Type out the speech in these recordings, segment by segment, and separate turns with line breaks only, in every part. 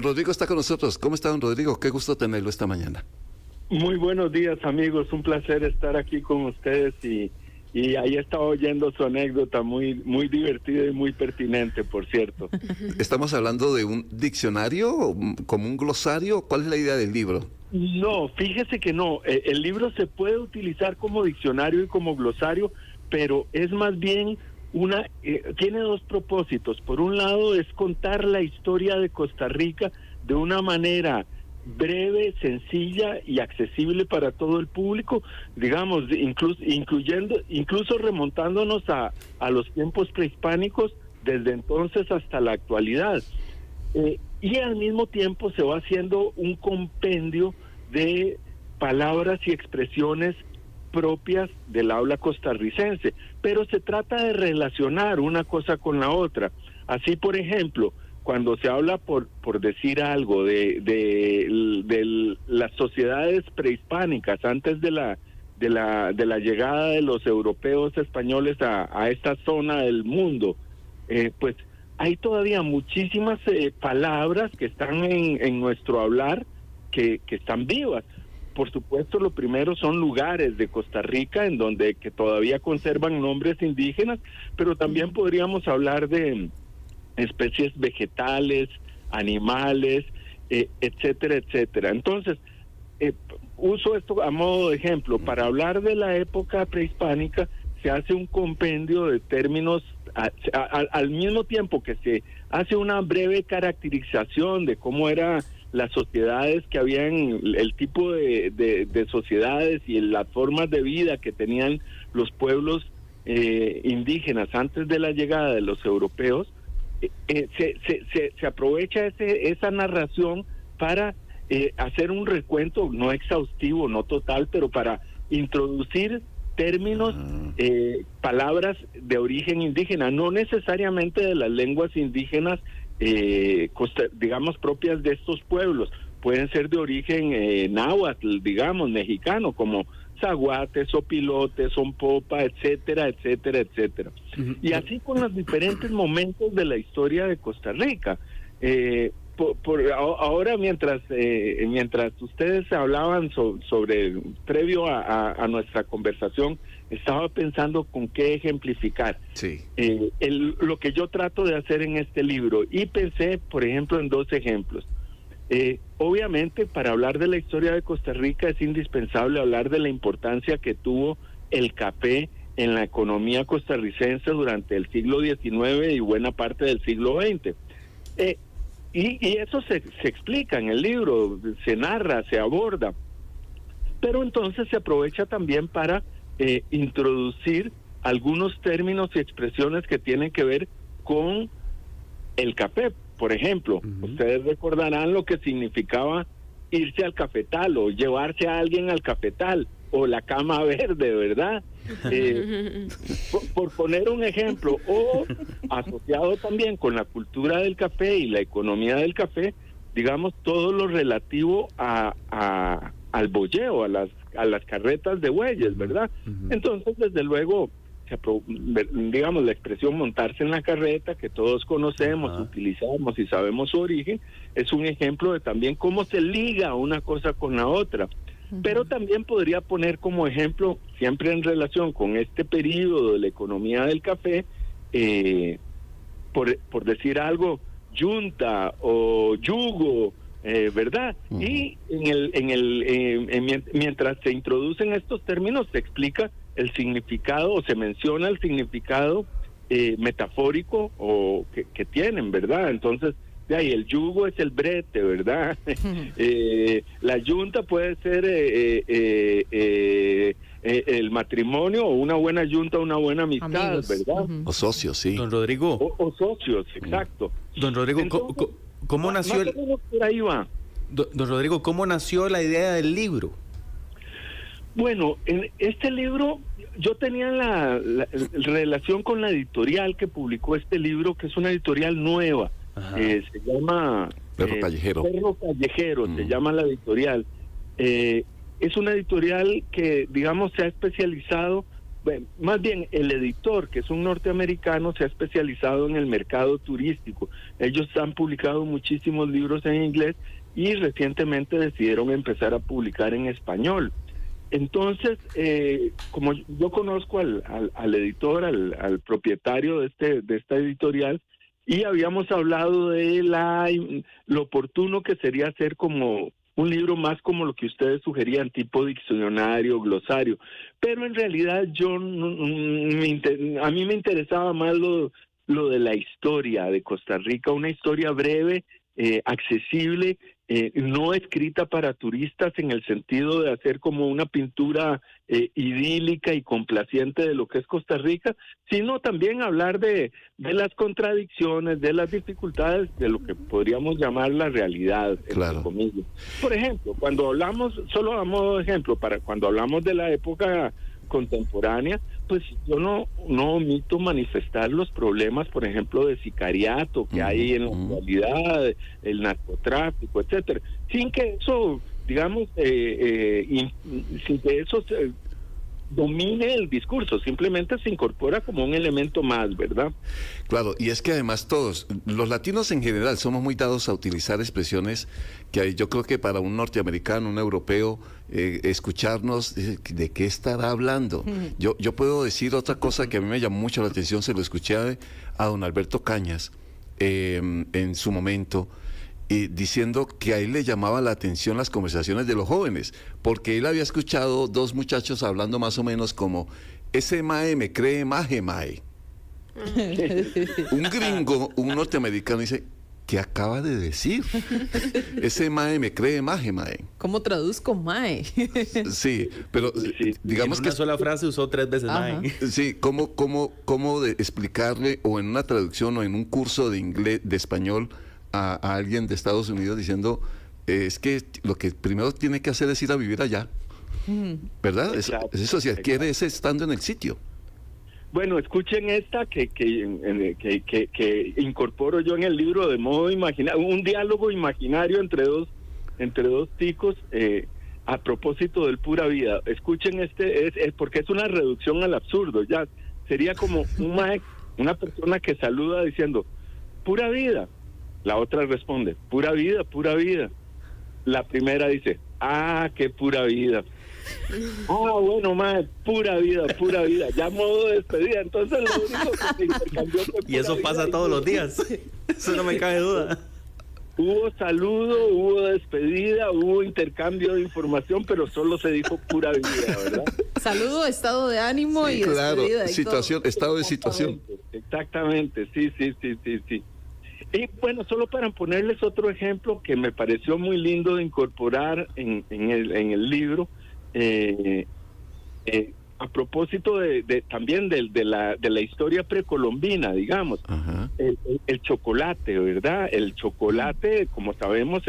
Rodrigo está con nosotros. ¿Cómo está, don Rodrigo? Qué gusto tenerlo esta mañana.
Muy buenos días, amigos. Un placer estar aquí con ustedes y ahí estaba oyendo su anécdota muy divertida y muy pertinente, por cierto.
¿Estamos hablando de un diccionario, como un glosario? ¿Cuál es la idea del libro?
No, fíjese que no. El libro se puede utilizar como diccionario y como glosario, pero es más bien tiene dos propósitos. Por un lado es contar la historia de Costa Rica de una manera breve, sencilla y accesible para todo el público, digamos, incluso remontándonos a los tiempos prehispánicos, desde entonces hasta la actualidad. Y al mismo tiempo se va haciendo un compendio de palabras y expresiones propias del habla costarricense, pero se trata de relacionar una cosa con la otra. Así, por ejemplo, cuando se habla, por decir algo, de las sociedades prehispánicas antes de la llegada de los europeos españoles a esta zona del mundo, pues hay todavía muchísimas palabras que están en nuestro hablar que están vivas. Por supuesto, lo primero son lugares de Costa Rica en donde que todavía conservan nombres indígenas, pero también podríamos hablar de especies vegetales, animales, etcétera, etcétera. Entonces, uso esto a modo de ejemplo. Para hablar de la época prehispánica, se hace un compendio de términos, al mismo tiempo que se hace una breve caracterización de cómo eran las sociedades que habían, el tipo de sociedades y las formas de vida que tenían los pueblos indígenas antes de la llegada de los europeos. Se aprovecha esa narración para hacer un recuento, no exhaustivo, no total, pero para introducir términos, palabras de origen indígena, no necesariamente de las lenguas indígenas, digamos, propias de estos pueblos. Pueden ser de origen náhuatl, digamos, mexicano, como zaguate, sopilote, sonpopa, etcétera, etcétera, etcétera. Y así con los diferentes momentos de la historia de Costa Rica. Ahora, mientras ustedes hablaban previo a nuestra conversación, estaba pensando con qué ejemplificar.
Sí.
Lo que yo trato de hacer en este libro, y pensé, por ejemplo, en dos ejemplos. Obviamente, para hablar de la historia de Costa Rica es indispensable hablar de la importancia que tuvo el café en la economía costarricense durante el siglo XIX y buena parte del siglo XX. Y eso se explica en el libro, se narra, se aborda. Pero entonces se aprovecha también para introducir algunos términos y expresiones que tienen que ver con el café. Por ejemplo, ustedes recordarán lo que significaba irse al cafetal o llevarse a alguien al cafetal o la cama verde, ¿verdad? Por poner un ejemplo, o asociado también con la cultura del café y la economía del café, digamos, todo lo relativo al boyeo, a las carretas de bueyes, ¿verdad? Entonces, desde luego, digamos, la expresión montarse en la carreta, que todos conocemos, utilizamos y sabemos su origen, es un ejemplo de también cómo se liga una cosa con la otra. Pero también podría poner como ejemplo, siempre en relación con este periodo de la economía del café, por decir algo, yunta o yugo, ¿verdad? Y mientras se introducen estos términos, se explica el significado, o se menciona el significado metafórico o que tienen, ¿verdad? Entonces, de ahí el yugo es el brete, ¿verdad? La yunta puede ser el matrimonio, o una buena yunta, una buena amistad, amigos, ¿verdad?
O socios, sí.
Don Rodrigo.
O socios, exacto.
Don Rodrigo, entonces, ¿cómo nació
por ahí va.
Don Rodrigo, ¿cómo nació la idea del libro?
Bueno, en este libro yo tenía la relación con la editorial que publicó este libro, que es una editorial nueva. Se llama
Perro Callejero.
Perro Callejero, se llama la editorial. Es una editorial que, digamos, se ha especializado más bien el editor, que es un norteamericano, se ha especializado en el mercado turístico. Ellos han publicado muchísimos libros en inglés y recientemente decidieron empezar a publicar en español. Entonces, como yo conozco al editor, al propietario de esta editorial, y habíamos hablado de lo oportuno que sería hacer como un libro más como lo que ustedes sugerían, tipo diccionario, glosario, pero en realidad a mí me interesaba más lo de la historia de Costa Rica, una historia breve, accesible, no escrita para turistas en el sentido de hacer como una pintura idílica y complaciente de lo que es Costa Rica, sino también hablar de las contradicciones, de las dificultades, de lo que podríamos llamar la realidad,
claro,
entre comillas. Por ejemplo, cuando hablamos, solo a modo de ejemplo, cuando hablamos de la época contemporánea, pues yo no omito manifestar los problemas, por ejemplo, de sicariato que hay en la actualidad, el narcotráfico, etcétera, sin que eso, digamos, sin que eso domine el discurso, simplemente se incorpora como un elemento más, ¿verdad?
Claro, y es que además todos, los latinos en general, somos muy dados a utilizar expresiones que yo creo que para un norteamericano, un europeo, escucharnos, ¿de qué estará hablando? Yo puedo decir otra cosa que a mí me llamó mucho la atención, se lo escuché a don Alberto Cañas en su momento, diciendo que a él le llamaba la atención las conversaciones de los jóvenes, porque él había escuchado dos muchachos hablando más o menos como, ese mae me cree maje mae. Un gringo, un norteamericano dice, ¿qué acaba de decir? Ese mae me cree maje mae.
¿Cómo traduzco mae?
Sí, pero digamos
en
que
una sola frase usó 3 veces mae.
Sí, ¿cómo de explicarle, o en una traducción o en un curso de inglés, de español, a alguien de Estados Unidos diciendo, es que lo que primero tiene que hacer es ir a vivir allá, ¿verdad? Eso se adquiere ese estando en el sitio.
Bueno, escuchen esta que incorporo yo en el libro de modo imaginario, un diálogo imaginario entre dos ticos a propósito del pura vida. Escuchen porque es una reducción al absurdo, ya sería como una persona que saluda diciendo, pura vida. La otra responde, pura vida, pura vida. La primera dice, qué pura vida. Bueno, más pura vida, ya modo de despedida. Entonces lo único que se intercambió fue
y eso pasa todos los días. Eso no me cabe duda.
Hubo saludo, hubo despedida, hubo intercambio de información, pero solo se dijo pura vida, ¿verdad?
Saludo, estado de ánimo y
claro,
despedida.
Situación, estado de situación.
Exactamente, sí. Y bueno, solo para ponerles otro ejemplo que me pareció muy lindo de incorporar en el libro, a propósito también de la historia precolombina, digamos, el chocolate, ¿verdad? El chocolate, como sabemos,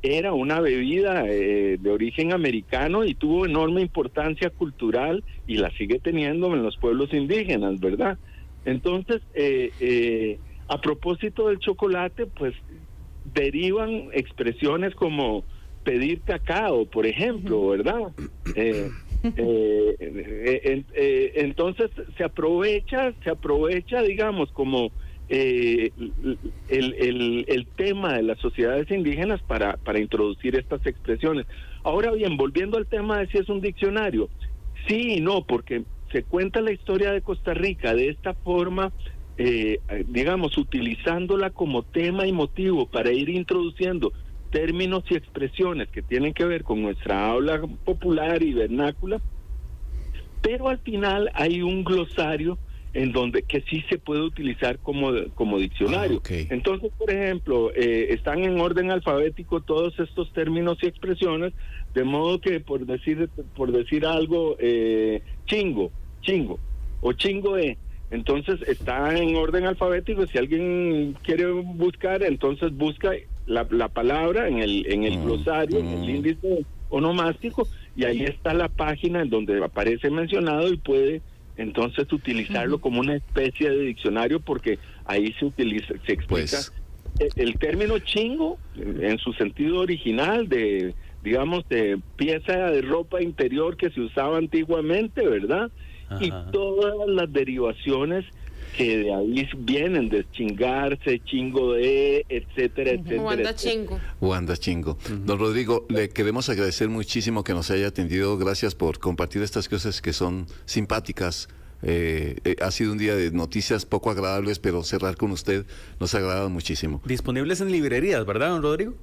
era una bebida de origen americano y tuvo enorme importancia cultural y la sigue teniendo en los pueblos indígenas, ¿verdad? Entonces, a propósito del chocolate, pues derivan expresiones como pedir cacao, por ejemplo, ¿verdad? Entonces se aprovecha, digamos, como el tema de las sociedades indígenas para introducir estas expresiones. Ahora bien, volviendo al tema de si es un diccionario, sí y no, porque se cuenta la historia de Costa Rica de esta forma, digamos, utilizándola como tema y motivo para ir introduciendo términos y expresiones que tienen que ver con nuestra habla popular y vernácula, pero al final hay un glosario en donde que sí se puede utilizar como diccionario. Entonces, por ejemplo, están en orden alfabético todos estos términos y expresiones, de modo que por decir algo, chingo o chingo entonces está en orden alfabético. Si alguien quiere buscar, entonces busca la palabra en el glosario, en el índice onomástico, y ahí está la página en donde aparece mencionado y puede entonces utilizarlo como una especie de diccionario, porque ahí se explica el término chingo en su sentido original de digamos, pieza de ropa interior que se usaba antiguamente, ¿verdad?
Ajá.
Y todas las derivaciones que de ahí vienen, de chingarse, chingo de, etcétera, etcétera.
Wanda
etcétera.
Chingo.
Wanda Chingo. Don Rodrigo, le queremos agradecer muchísimo que nos haya atendido. Gracias por compartir estas cosas que son simpáticas. Ha sido un día de noticias poco agradables, pero cerrar con usted nos ha agradado muchísimo.
Disponibles en librerías, ¿verdad, don Rodrigo?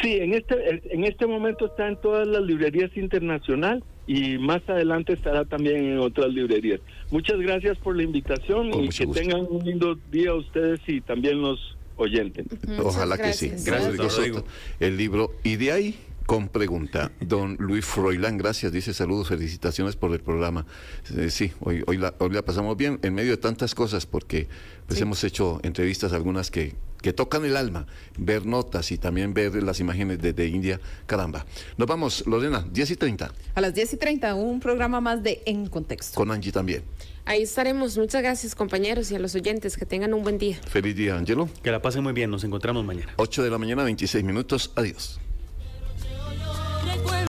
Sí, en este momento está en todas las librerías internacionales y más adelante estará también en otras librerías. Muchas gracias por la invitación
Con
y
mucho
que
gusto.
tengan un lindo día ustedes y también los oyentes.
Ojalá
Muchas
que sí.
gracias.
Gracias,
Rodrigo
Rodrigo.
Soto, el libro Y de ahí con pregunta. Don Luis Froilán, gracias, dice saludos, felicitaciones por el programa. Sí, hoy la pasamos bien en medio de tantas cosas porque pues hemos hecho entrevistas algunas que tocan el alma, ver notas y también ver las imágenes desde India, caramba. Nos vamos, Lorena, 10:30,
A las 10:30, un programa más de En Contexto.
con Angie también.
Ahí estaremos. Muchas gracias, compañeros, y a los oyentes. Que tengan un buen día.
Feliz día, Angelo.
Que la pasen muy bien, nos encontramos mañana.
8 de la mañana, 26 minutos, adiós.